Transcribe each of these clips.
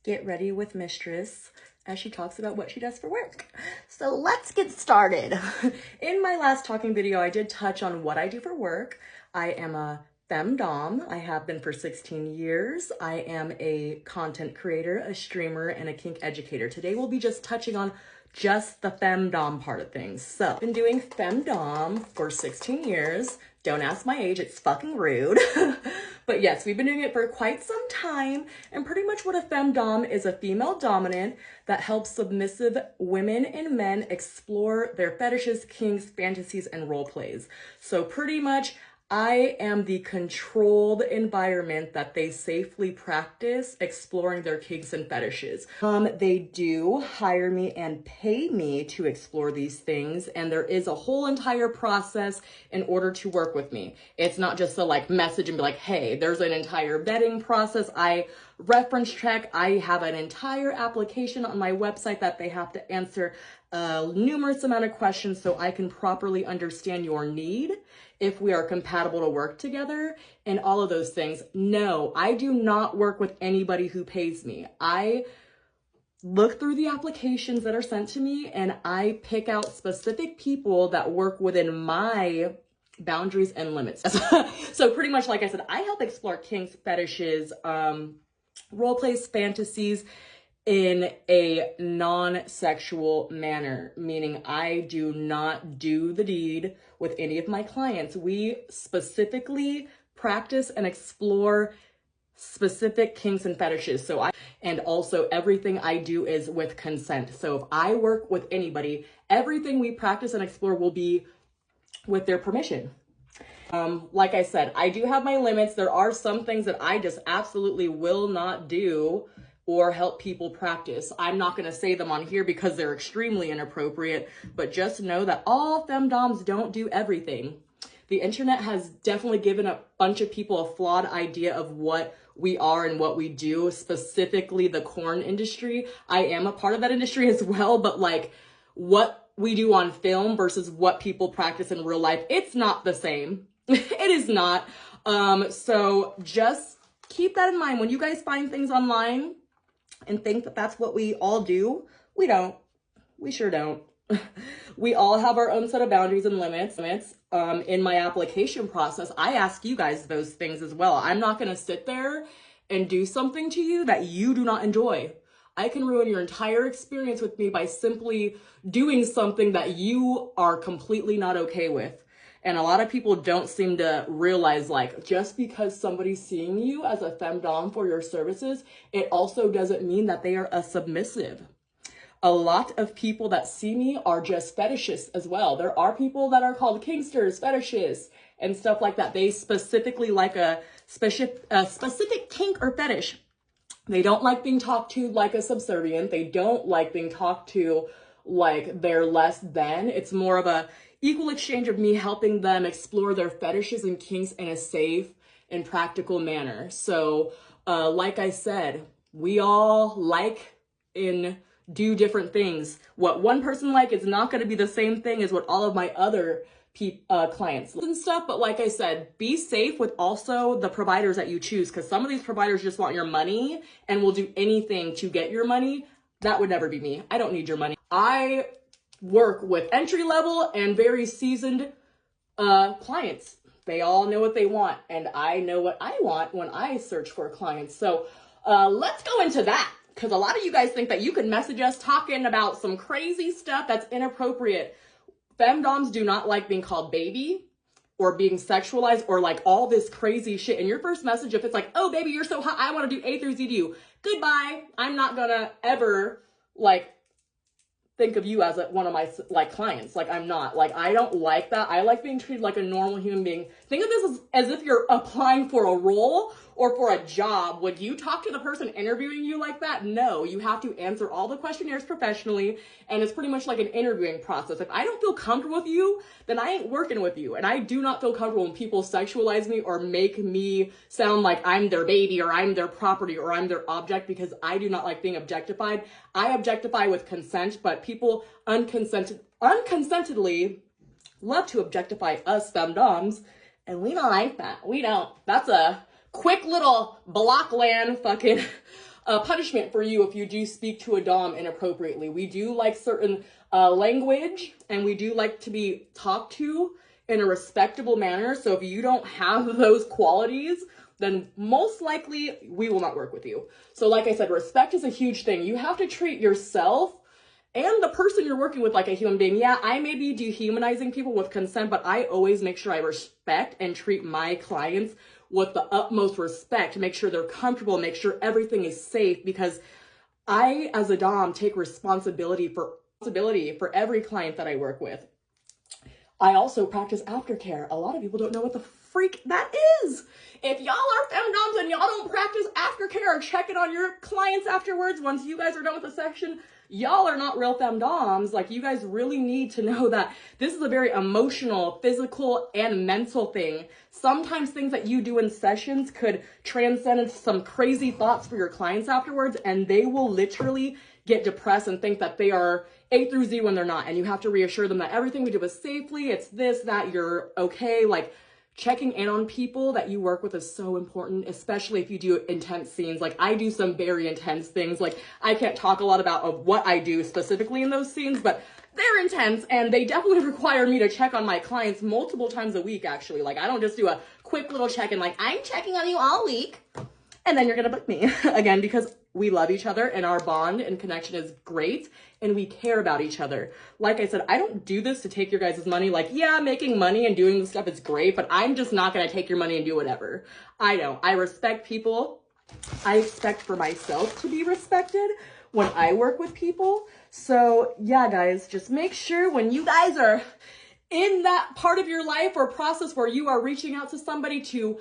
Get ready with Mistress as she talks about what she does for work. So let's get started. In my last talking video, I did touch on what I do for work. I am a femdom. I have been for 16 years. I am a content creator, a streamer, and a kink educator. Today we'll be just touching on just the femdom part of things. So I've been doing femdom for 16 years. Don't ask my age, it's fucking rude. But yes, we've been doing it for quite some time. And pretty much what a femdom is, a female dominant that helps submissive women and men explore their fetishes, kinks, fantasies, and role plays. So pretty much I am the controlled environment that they safely practice exploring their kinks and fetishes. They do hire me and pay me to explore these things, and there is a whole entire process in order to work with me. It's not just a message and be like, hey, there's an entire vetting process. I reference check. I have an entire application on my website that they have to answer a numerous amount of questions so I can properly understand your need, if we are compatible to work together, and all of those things. No, I do not work with anybody who pays me. I look through the applications that are sent to me and I pick out specific people that work within my boundaries and limits. So pretty much, like I said, I help explore kinks, fetishes, role plays, fantasies, in a non-sexual manner, meaning I do not do the deed with any of my clients. We specifically practice and explore specific kinks and fetishes. And also everything I do is with consent. So if I work with anybody, everything we practice and explore will be with their permission. Like I said, I do have my limits. There are some things that I just absolutely will not do or help people practice. I'm not gonna say them on here because they're extremely inappropriate, but just know that all femdoms don't do everything. The internet has definitely given a bunch of people a flawed idea of what we are and what we do, specifically the porn industry. I am a part of that industry as well, but what we do on film versus what people practice in real life, it's not the same. It is not. So just keep that in mind. When you guys find things online and think that that's what we all do, we don't. We sure don't. We all have our own set of boundaries and limits. In my application process, I ask you guys those things as well. I'm not going to sit there and do something to you that you do not enjoy. I can ruin your entire experience with me by simply doing something that you are completely not okay with. And a lot of people don't seem to realize, just because somebody's seeing you as a femdom for your services, it also doesn't mean that they are a submissive. A lot of people that see me are just fetishists as well. There are people that are called kinksters, fetishists, and stuff like that. They specifically like a specific kink or fetish. They don't like being talked to like a subservient. They don't like being talked to like they're less than. It's more of a equal exchange of me helping them explore their fetishes and kinks in a safe and practical manner. So, like I said, we all like and do different things. What one person like is not going to be the same thing as what all of my other clients and stuff. But like I said, be safe with also the providers that you choose, because some of these providers just want your money and will do anything to get your money. That would never be me. I don't need your money. I work with entry level and very seasoned clients. They all know what they want, and I know what I want when I search for clients. So let's go into that, because a lot of you guys think that you can message us talking about some crazy stuff that's inappropriate. Femdoms do not like being called baby or being sexualized or all this crazy shit. In your first message, if it's like, oh baby, you're so hot, I want to do A through Z to you. Goodbye. I'm not gonna ever think of you as one of my clients. I'm not. I don't like that. I like being treated like a normal human being. Think of this as if you're applying for a role or for a job. Would you talk to the person interviewing you like that? No, you have to answer all the questionnaires professionally, and it's pretty much like an interviewing process. If I don't feel comfortable with you, then I ain't working with you. And I do not feel comfortable when people sexualize me or make me sound like I'm their baby or I'm their property or I'm their object, because I do not like being objectified. I objectify with consent, but people unconsentedly love to objectify us femdoms, and we don't like that. We don't. That's a quick little blockland fucking punishment for you if you do speak to a dom inappropriately. We do like certain language, and we do like to be talked to in a respectable manner. So if you don't have those qualities, then most likely we will not work with you. So like I said, respect is a huge thing. You have to treat yourself and the person you're working with like a human being. Yeah, I may be dehumanizing people with consent, but I always make sure I respect and treat my clients with the utmost respect, make sure they're comfortable, make sure everything is safe, because I, as a dom, take responsibility for every client that I work with. I also practice aftercare. A lot of people don't know what the freak that is. If y'all are femdoms and y'all don't practice aftercare or checking on your clients afterwards once you guys are done with the session, y'all are not real femdoms. Like, you guys really need to know that this is a very emotional, physical, and mental thing. Sometimes things that you do in sessions could transcend into some crazy thoughts for your clients afterwards, and they will literally get depressed and think that they are A through Z when they're not. And you have to reassure them that everything we do is safely, it's this, that, you're okay. Like, checking in on people that you work with is so important, especially if you do intense scenes. Like, I do some very intense things. Like, I can't talk a lot about what I do specifically in those scenes, but they're intense, and they definitely require me to check on my clients multiple times a week, actually. Like, I don't just do a quick little check-in, like, I'm checking on you all week, and then you're gonna book me again, because we love each other and our bond and connection is great and we care about each other. Like I said, I don't do this to take your guys' money. Like, yeah, making money and doing this stuff is great, but I'm just not gonna take your money and do whatever. I don't. I respect people. I expect for myself to be respected when I work with people. So yeah, guys, just make sure when you guys are in that part of your life or process where you are reaching out to somebody to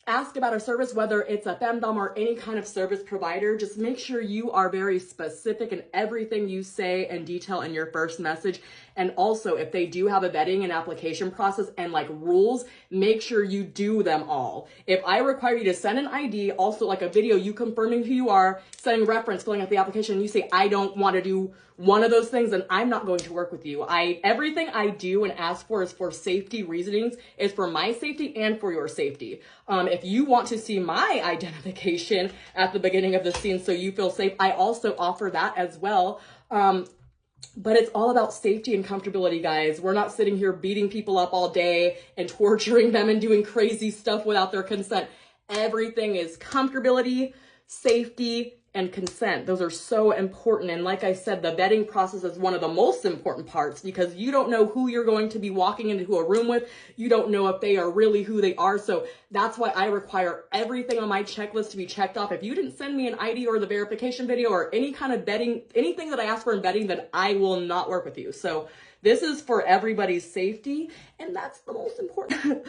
ask about a service, whether it's a femdom or any kind of service provider, just make sure you are very specific in everything you say and detail in your first message. And also, if they do have a vetting and application process and like rules, make sure you do them all. If I require you to send an ID, also like a video, you confirming who you are, sending reference, filling out the application, and you say, I don't want to do one of those things, then I'm not going to work with you. Everything I do and ask for is for safety reasonings, is for my safety and for your safety. If you want to see my identification at the beginning of the scene so you feel safe, I also offer that as well. But it's all about safety and comfortability, guys. We're not sitting here beating people up all day and torturing them and doing crazy stuff without their consent. Everything is comfortability, safety, and consent. Those are so important. And like I said, the vetting process is one of the most important parts, because you don't know who you're going to be walking into a room with. You don't know if they are really who they are. So that's why I require everything on my checklist to be checked off. If you didn't send me an ID or the verification video or any kind of vetting, anything that I ask for in vetting, then I will not work with you. So this is for everybody's safety, and that's the most important.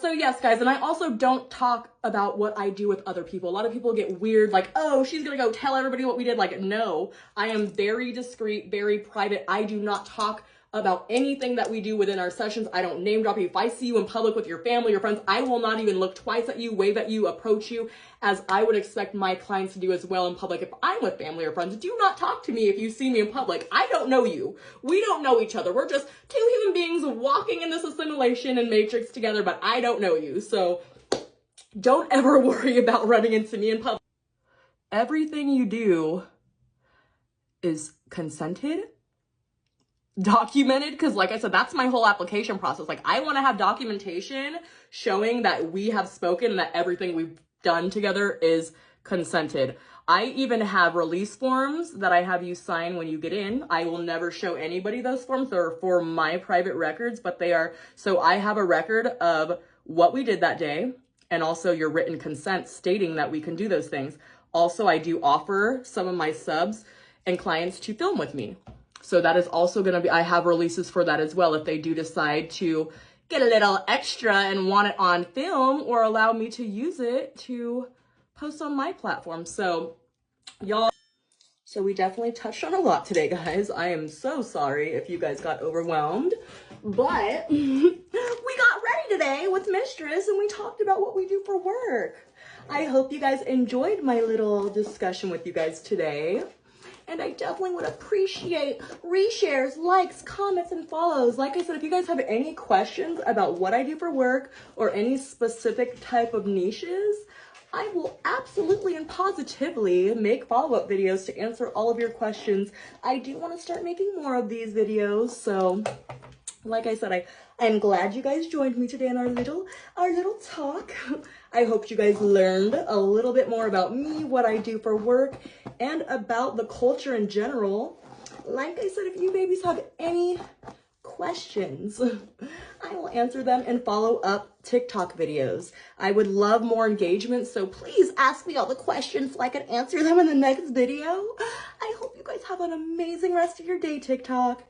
So yes, guys, and I also don't talk about what I do with other people. A lot of people get weird, like, oh, she's gonna go tell everybody what we did. Like, no, I am very discreet, very private. I do not talk about anything that we do within our sessions. I don't name drop you. If I see you in public with your family, your friends, I will not even look twice at you, wave at you, approach you, as I would expect my clients to do as well in public. If I'm with family or friends, do not talk to me if you see me in public. I don't know you. We don't know each other. We're just two human beings walking in this assimilation and matrix together, but I don't know you. So don't ever worry about running into me in public. Everything you do is consented, documented, because like I said, that's my whole application process. Like, I want to have documentation showing that we have spoken and that everything we've done together is consented. I even have release forms that I have you sign when you get in. I will never show anybody those forms. They're for my private records, but they are, so I have a record of what we did that day and also your written consent stating that we can do those things. Also, I do offer some of my subs and clients to film with me. So that is also going to be, I have releases for that as well if they do decide to get a little extra and want it on film, or allow me to use it to post on my platform. So y'all, so we definitely touched on a lot today, guys. I am so sorry if you guys got overwhelmed, but we got ready today with Mistress and we talked about what we do for work. I hope you guys enjoyed my little discussion with you guys today. And I definitely would appreciate reshares, likes, comments, and follows. Like I said, if you guys have any questions about what I do for work or any specific type of niches, I will absolutely and positively make follow-up videos to answer all of your questions. I do want to start making more of these videos, so like I said, I'm glad you guys joined me today in our little talk. I hope you guys learned a little bit more about me, what I do for work, and about the culture in general. Like I said, if you babies have any questions, I will answer them in follow-up TikTok videos. I would love more engagement, so please ask me all the questions so I can answer them in the next video. I hope you guys have an amazing rest of your day, TikTok.